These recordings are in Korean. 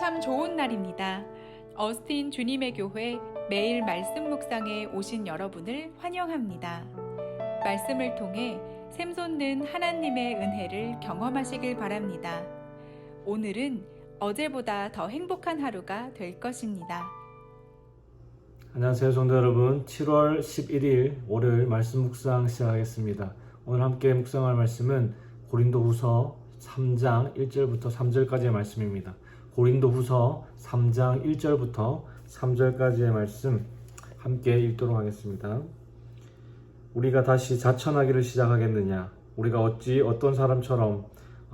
참 좋은 날입니다. 어스틴 주님의 교회 매일 말씀 묵상에 오신 여러분을 환영합니다. 말씀을 통해 샘솟는 하나님의 은혜를 경험하시길 바랍니다. 오늘은 어제보다 더 행복한 하루가 될 것입니다. 안녕하세요 성도 여러분. 7월 11일 월요일 말씀 묵상 시작하겠습니다. 오늘 함께 묵상할 말씀은 고린도후서 3장 1절부터 3절까지의 말씀입니다. 고린도후서 3장 1절부터 3절까지의 말씀 함께 읽도록 하겠습니다. 우리가 다시 자천하기를 시작하겠느냐? 우리가 어찌 어떤 사람처럼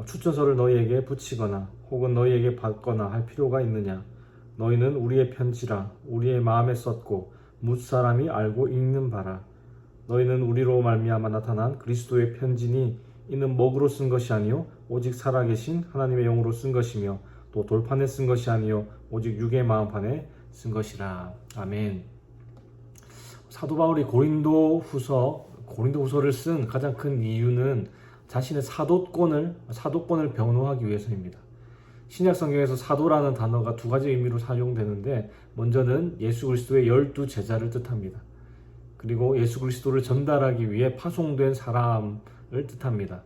추천서를 너희에게 붙이거나 혹은 너희에게 받거나 할 필요가 있느냐? 너희는 우리의 편지라 우리의 마음에 썼고 뭇사람이 알고 읽는 바라. 너희는 우리로 말미암아 나타난 그리스도의 편지니 이는 먹으로 쓴 것이 아니요 오직 살아계신 하나님의 영으로 쓴 것이며 또 돌판에 쓴 것이 아니요 오직 육의 마음판에 쓴 것이라. 아멘. 사도 바울이 고린도후서를 쓴 가장 큰 이유는 자신의 사도권을 변호하기 위해서입니다. 신약 성경에서 사도라는 단어가 두 가지 의미로 사용되는데, 먼저는 예수 그리스도의 12 제자를 뜻합니다. 그리고 예수 그리스도를 전달하기 위해 파송된 사람을 뜻합니다.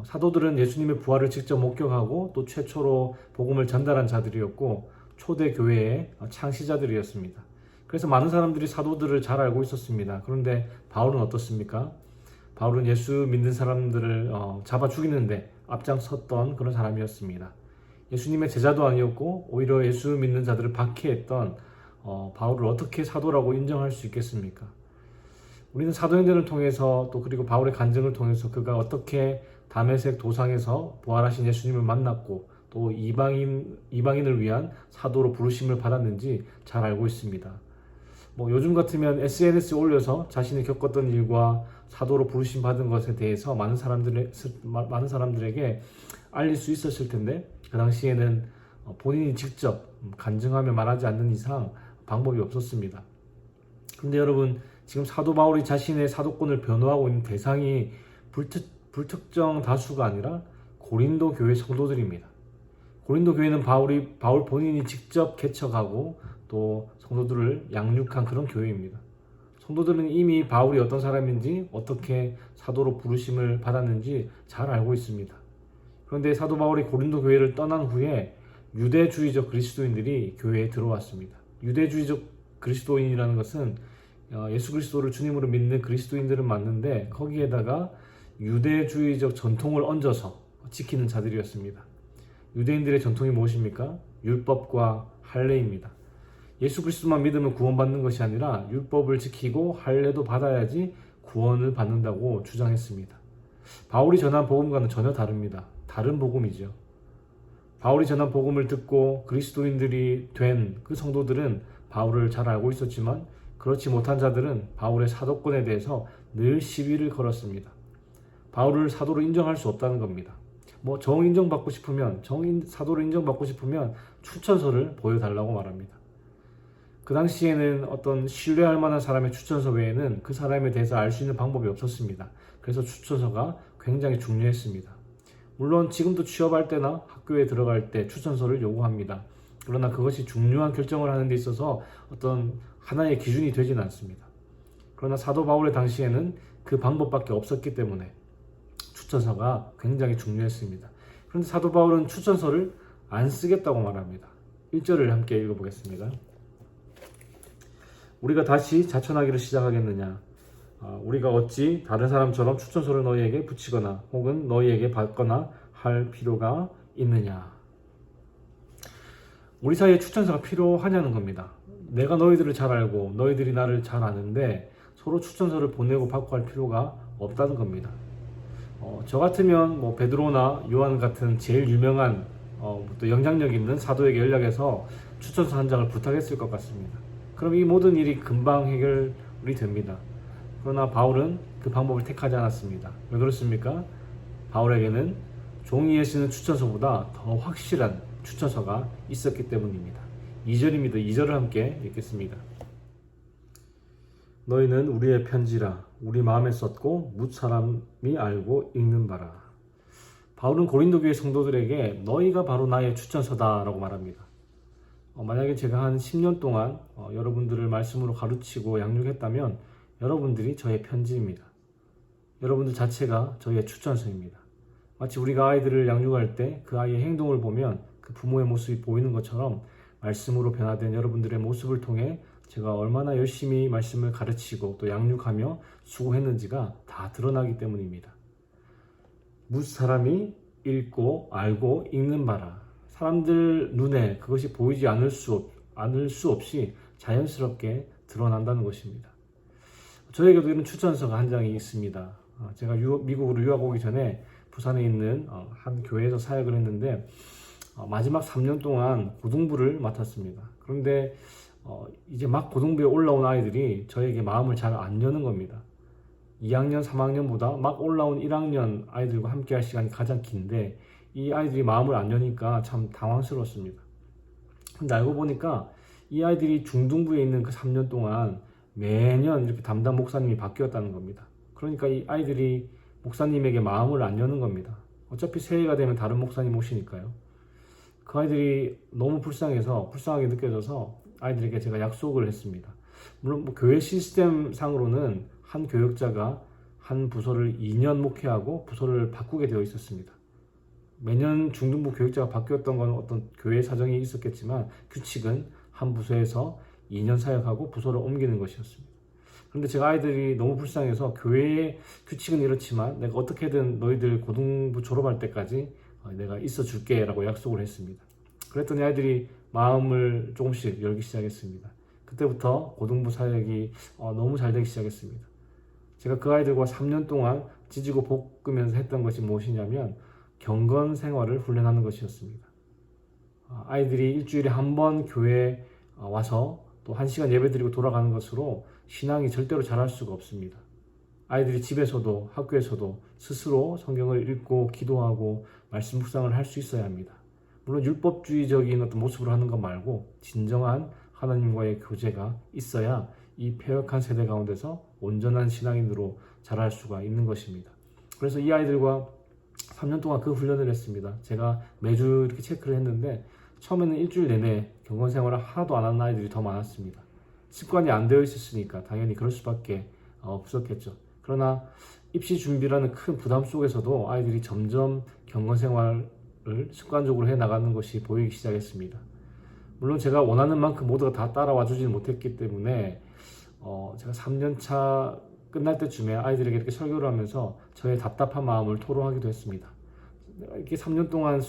사도들은 예수님의 부활을 직접 목격하고 또 최초로 복음을 전달한 자들이었고 초대 교회의 창시자들이었습니다. 그래서 많은 사람들이 사도들을 잘 알고 있었습니다. 그런데 바울은 어떻습니까? 바울은 예수 믿는 사람들을 잡아 죽이는데 앞장섰던 그런 사람이었습니다. 예수님의 제자도 아니었고 오히려 예수 믿는 자들을 박해했던 바울을 어떻게 사도라고 인정할 수 있겠습니까? 우리는 사도행전을 통해서 또 그리고 바울의 간증을 통해서 그가 어떻게 다메섹 도상에서 부활하신 예수님을 만났고 또 이방인을 위한 사도로 부르심을 받았는지 잘 알고 있습니다. 요즘 같으면 SNS에 올려서 자신이 겪었던 일과 사도로 부르심 받은 것에 대해서 많은 사람들에게 알릴 수 있었을 텐데, 그 당시에는 본인이 직접 간증하며 말하지 않는 이상 방법이 없었습니다. 그런데 여러분, 지금 사도 바울이 자신의 사도권을 변호하고 있는 대상이 불특정 다수가 아니라 고린도 교회 성도들입니다. 고린도 교회는 바울 본인이 직접 개척하고 또 성도들을 양육한 그런 교회입니다. 성도들은 이미 바울이 어떤 사람인지 어떻게 사도로 부르심을 받았는지 잘 알고 있습니다. 그런데 사도 바울이 고린도 교회를 떠난 후에 유대주의적 그리스도인들이 교회에 들어왔습니다. 유대주의적 그리스도인이라는 것은 예수 그리스도를 주님으로 믿는 그리스도인들은 맞는데 거기에다가 유대주의적 전통을 얹어서 지키는 자들이었습니다. 유대인들의 전통이 무엇입니까? 율법과 할례입니다. 예수 그리스도만 믿으면 구원받는 것이 아니라 율법을 지키고 할례도 받아야지 구원을 받는다고 주장했습니다. 바울이 전한 복음과는 전혀 다릅니다. 다른 복음이죠. 바울이 전한 복음을 듣고 그리스도인들이 된 그 성도들은 바울을 잘 알고 있었지만 그렇지 못한 자들은 바울의 사도권에 대해서 늘 시비를 걸었습니다. 바울을 사도로 인정할 수 없다는 겁니다. 사도로 인정받고 싶으면 추천서를 보여달라고 말합니다. 그 당시에는 어떤 신뢰할 만한 사람의 추천서 외에는 그 사람에 대해서 알 수 있는 방법이 없었습니다. 그래서 추천서가 굉장히 중요했습니다. 물론 지금도 취업할 때나 학교에 들어갈 때 추천서를 요구합니다. 그러나 그것이 중요한 결정을 하는 데 있어서 어떤 하나의 기준이 되지는 않습니다. 그러나 사도 바울의 당시에는 그 방법밖에 없었기 때문에 추천서가 굉장히 중요했습니다. 그런데 사도 바울은 추천서를 안 쓰겠다고 말합니다. 1절을 함께 읽어보겠습니다. 우리가 다시 자천하기를 시작하겠느냐? 우리가 어찌 다른 사람처럼 추천서를 너희에게 붙이거나 혹은 너희에게 받거나 할 필요가 있느냐? 우리 사이에 추천서가 필요하냐는 겁니다. 내가 너희들을 잘 알고 너희들이 나를 잘 아는데 서로 추천서를 보내고 받고 할 필요가 없다는 겁니다. 저 같으면 베드로나 요한 같은 제일 유명한 또 영향력 있는 사도에게 연락해서 추천서 한 장을 부탁했을 것 같습니다. 그럼 이 모든 일이 금방 해결이 됩니다. 그러나 바울은 그 방법을 택하지 않았습니다. 왜 그렇습니까? 바울에게는 종이에 쓰는 추천서보다 더 확실한 추천서가 있었기 때문입니다. 2절입니다. 2절을 함께 읽겠습니다. 너희는 우리의 편지라 우리 마음에 썼고 뭇사람이 알고 읽는 바라. 바울은 고린도 교회 성도들에게 너희가 바로 나의 추천서다라고 말합니다. 만약에 제가 한 10년 동안 여러분들을 말씀으로 가르치고 양육했다면 여러분들이 저의 편지입니다. 여러분들 자체가 저희의 추천서입니다. 마치 우리가 아이들을 양육할 때 그 아이의 행동을 보면 그 부모의 모습이 보이는 것처럼 말씀으로 변화된 여러분들의 모습을 통해 제가 얼마나 열심히 말씀을 가르치고 또 양육하며 수고했는지가 다 드러나기 때문입니다. 무슨 사람이 읽고 알고 읽는 바라. 사람들 눈에 그것이 보이지 않을 수 없이 자연스럽게 드러난다는 것입니다. 저에게도 이런 추천서가 한 장이 있습니다. 제가 미국으로 유학 오기 전에 부산에 있는 한 교회에서 사역을 했는데 마지막 3년 동안 고등부를 맡았습니다. 그런데 이제 막 고등부에 올라온 아이들이 저에게 마음을 잘 안 여는 겁니다. 2학년, 3학년보다 막 올라온 1학년 아이들과 함께 할 시간이 가장 긴데 이 아이들이 마음을 안 여니까 참 당황스러웠습니다. 근데 알고 보니까 이 아이들이 중등부에 있는 그 3년 동안 매년 이렇게 담당 목사님이 바뀌었다는 겁니다. 그러니까 이 아이들이 목사님에게 마음을 안 여는 겁니다. 어차피 새해가 되면 다른 목사님 오시니까요. 그 아이들이 너무 불쌍하게 느껴져서 아이들에게 제가 약속을 했습니다. 물론 교회 시스템 상으로는 한 교역자가 한 부서를 2년 목회하고 부서를 바꾸게 되어 있었습니다. 매년 중등부 교육자가 바뀌었던 건 어떤 교회 사정이 있었겠지만 규칙은 한 부서에서 2년 사역하고 부서를 옮기는 것이었습니다. 그런데 제가 아이들이 너무 불쌍해서 교회의 규칙은 이렇지만 내가 어떻게든 너희들 고등부 졸업할 때까지 내가 있어 줄게 라고 약속을 했습니다. 그랬더니 아이들이 마음을 조금씩 열기 시작했습니다. 그때부터 고등부 사역이 너무 잘 되기 시작했습니다. 제가 그 아이들과 3년 동안 지지고 볶으면서 했던 것이 무엇이냐면 경건 생활을 훈련하는 것이었습니다. 아이들이 일주일에 한 번 교회에 와서 또 1시간 예배 드리고 돌아가는 것으로 신앙이 절대로 자랄 수가 없습니다. 아이들이 집에서도 학교에서도 스스로 성경을 읽고 기도하고 말씀 묵상을 할 수 있어야 합니다. 물론 율법주의적인 어떤 모습으로 하는 것 말고 진정한 하나님과의 교제가 있어야 이 폐역한 세대 가운데서 온전한 신앙인으로 자랄 수가 있는 것입니다. 그래서 이 아이들과 3년 동안 그 훈련을 했습니다. 제가 매주 이렇게 체크를 했는데 처음에는 일주일 내내 경건 생활을 하나도 안 하는 아이들이 더 많았습니다. 습관이 안 되어 있었으니까 당연히 그럴 수밖에 없었겠죠. 그러나 입시 준비라는 큰 부담 속에서도 아이들이 점점 경건 생활을 습관적으로 해 나가는 것이 보이기 시작했습니다. 물론 제가 원하는 만큼 모두가 다 따라와 주지는 못했기 때문에 제가 3년차 끝날 때쯤에 아이들에게 이렇게 설교를 하면서 저의 답답한 마음을 토로하기도 했습니다. 이렇게 3년 동안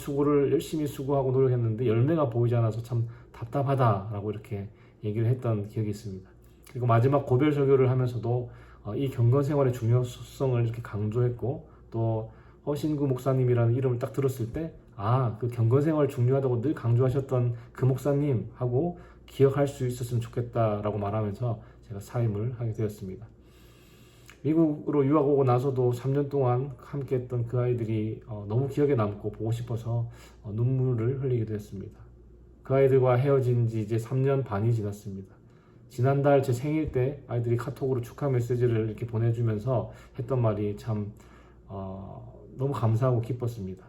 열심히 수고하고 노력했는데 열매가 보이지 않아서 참 답답하다라고 이렇게 얘기를 했던 기억이 있습니다. 그리고 마지막 고별 설교를 하면서도 이 경건 생활의 중요성을 이렇게 강조했고 또 허신구 목사님이라는 이름을 딱 들었을 때 그 경건 생활 중요하다고 늘 강조하셨던 그 목사님 하고 기억할 수 있었으면 좋겠다라고 말하면서 제가 사임을 하게 되었습니다. 미국으로 유학 오고 나서도 3년 동안 함께 했던 그 아이들이 너무 기억에 남고 보고 싶어서 눈물을 흘리기도 했습니다. 그 아이들과 헤어진 지 이제 3년 반이 지났습니다. 지난달 제 생일 때 아이들이 카톡으로 축하 메시지를 이렇게 보내주면서 했던 말이 참 너무 감사하고 기뻤습니다.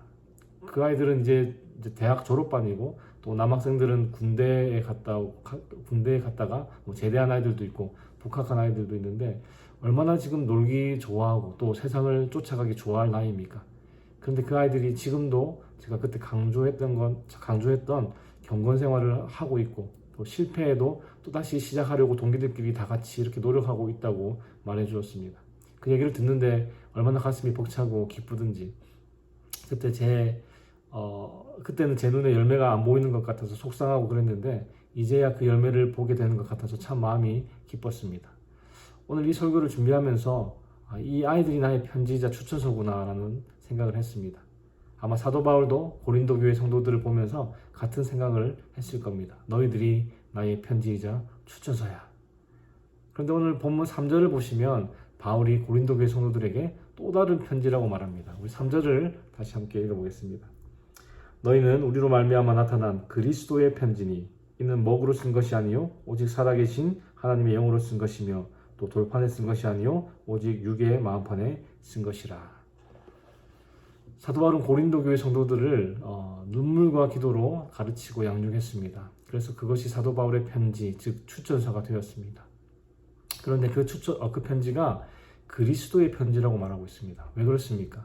그 아이들은 이제 대학 졸업반이고 또 남학생들은 군대에 갔다가 뭐 제대한 아이들도 있고 복학한 아이들도 있는데 얼마나 지금 놀기 좋아하고 또 세상을 쫓아가기 좋아할 나이입니까? 그런데 그 아이들이 지금도 제가 그때 강조했던 경건 생활을 하고 있고 또 실패해도 또 다시 시작하려고 동기들끼리 다 같이 이렇게 노력하고 있다고 말해 주었습니다. 그 얘기를 듣는데 얼마나 가슴이 벅차고 기쁘든지 그때는 제 눈에 열매가 안 보이는 것 같아서 속상하고 그랬는데 이제야 그 열매를 보게 되는 것 같아서 참 마음이 기뻤습니다. 오늘 이 설교를 준비하면서 이 아이들이 나의 편지이자 추천서구나 라는 생각을 했습니다. 아마 사도 바울도 고린도 교회 성도들을 보면서 같은 생각을 했을 겁니다. 너희들이 나의 편지이자 추천서야. 그런데 오늘 본문 3절을 보시면 바울이 고린도 교회 성도들에게 또 다른 편지라고 말합니다. 우리 3절을 다시 함께 읽어보겠습니다. 너희는 우리로 말미암아 나타난 그리스도의 편지니 이는 먹으로 쓴 것이 아니요 오직 살아계신 하나님의 영으로 쓴 것이며 또 돌판에 쓴 것이 아니요 오직 육의 마음판에 쓴 것이라. 사도 바울은 고린도 교회 성도들을 눈물과 기도로 가르치고 양육했습니다. 그래서 그것이 사도 바울의 편지, 즉 추천서가 되었습니다. 그런데 그 편지가 그리스도의 편지라고 말하고 있습니다. 왜 그렇습니까?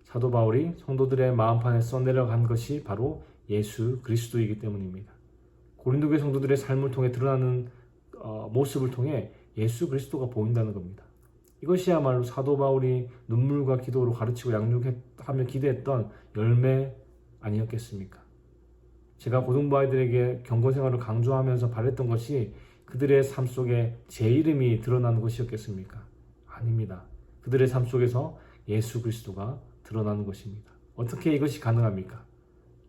사도 바울이 성도들의 마음판에 써내려간 것이 바로 예수 그리스도이기 때문입니다. 고린도 교회 성도들의 삶을 통해 드러나는 모습을 통해 예수 그리스도가 보인다는 겁니다. 이것이야말로 사도 바울이 눈물과 기도로 가르치고 양육하며 기대했던 열매 아니었겠습니까? 제가 고등부 아이들에게 경건생활을 강조하면서 바랬던 것이 그들의 삶 속에 제 이름이 드러나는 것이었겠습니까? 아닙니다. 그들의 삶 속에서 예수 그리스도가 드러나는 것입니다. 어떻게 이것이 가능합니까?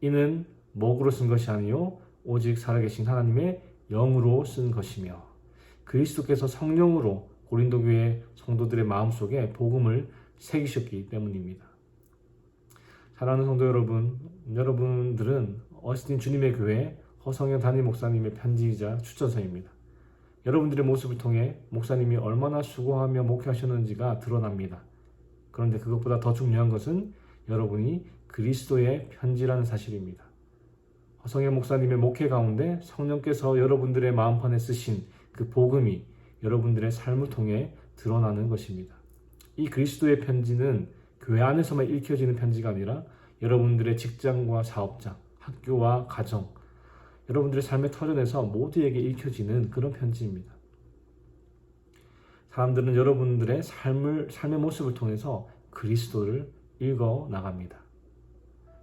이는 목으로 쓴 것이 아니요 오직 살아계신 하나님의 영으로 쓴 것이며 그리스도께서 성령으로 고린도 교회 성도들의 마음속에 복음을 새기셨기 때문입니다. 사랑하는 성도 여러분, 여러분들은 어스틴 주님의 교회 허성현 담임 목사님의 편지이자 추천서입니다. 여러분들의 모습을 통해 목사님이 얼마나 수고하며 목회하셨는지가 드러납니다. 그런데 그것보다 더 중요한 것은 여러분이 그리스도의 편지라는 사실입니다. 허성현 목사님의 목회 가운데 성령께서 여러분들의 마음판에 쓰신 그 복음이 여러분들의 삶을 통해 드러나는 것입니다. 이 그리스도의 편지는 교회 안에서만 읽혀지는 편지가 아니라 여러분들의 직장과 사업장, 학교와 가정, 여러분들의 삶의 터전에서 모두에게 읽혀지는 그런 편지입니다. 사람들은 여러분들의 삶의 모습을 통해서 그리스도를 읽어 나갑니다.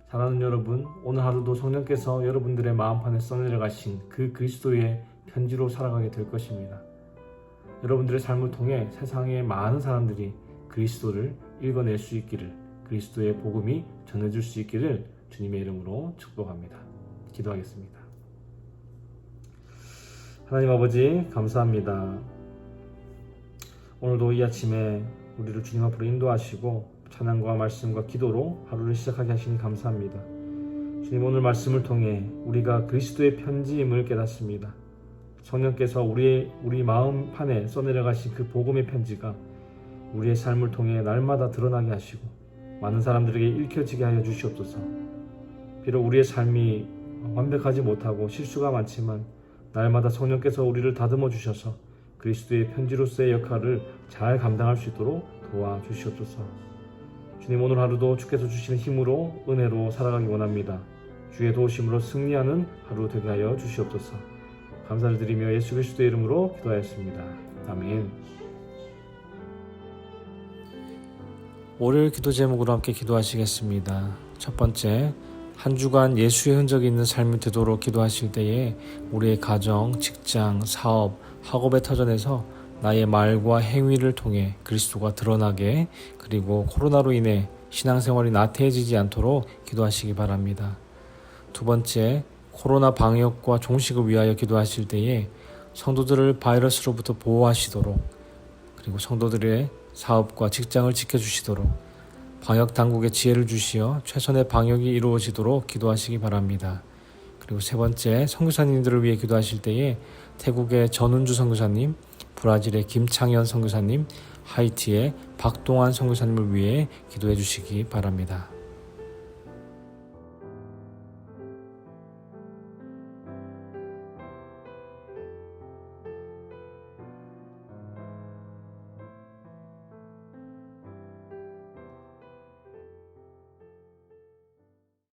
사랑하는 여러분, 오늘 하루도 성령께서 여러분들의 마음판에 써내려가신 그 그리스도의 편지로 살아가게 될 것입니다. 여러분들의 삶을 통해 세상의 많은 사람들이 그리스도를 읽어낼 수 있기를, 그리스도의 복음이 전해질 수 있기를 주님의 이름으로 축복합니다. 기도하겠습니다. 하나님 아버지 감사합니다. 오늘도 이 아침에 우리를 주님 앞으로 인도하시고 찬양과 말씀과 기도로 하루를 시작하게 하시니 감사합니다. 주님, 오늘 말씀을 통해 우리가 그리스도의 편지임을 깨닫습니다. 성령께서 우리 마음판에 써내려가신 그 복음의 편지가 우리의 삶을 통해 날마다 드러나게 하시고 많은 사람들에게 읽혀지게 하여 주시옵소서. 비록 우리의 삶이 완벽하지 못하고 실수가 많지만 날마다 성령께서 우리를 다듬어 주셔서 그리스도의 편지로서의 역할을 잘 감당할 수 있도록 도와주시옵소서. 주님, 오늘 하루도 주께서 주시는 힘으로 은혜로 살아가기 원합니다. 주의 도우심으로 승리하는 하루 되게 하여 주시옵소서. 감사를 드리며 예수 그리스도의 이름으로 기도하였습니다. 아멘. 월요일 기도 제목으로 함께 기도하시겠습니다. 첫 번째, 한 주간 예수의 흔적이 있는 삶이 되도록 기도하실 때에 우리의 가정, 직장, 사업, 학업의 터전에서 나의 말과 행위를 통해 그리스도가 드러나게, 그리고 코로나로 인해 신앙생활이 나태해지지 않도록 기도하시기 바랍니다. 두 번째, 코로나 방역과 종식을 위하여 기도하실 때에 성도들을 바이러스로부터 보호하시도록, 그리고 성도들의 사업과 직장을 지켜주시도록 방역 당국에 지혜를 주시어 최선의 방역이 이루어지도록 기도하시기 바랍니다. 그리고 세 번째, 선교사님들을 위해 기도하실 때에 태국의 전운주 선교사님, 브라질의 김창현 선교사님, 하이티의 박동환 선교사님을 위해 기도해 주시기 바랍니다.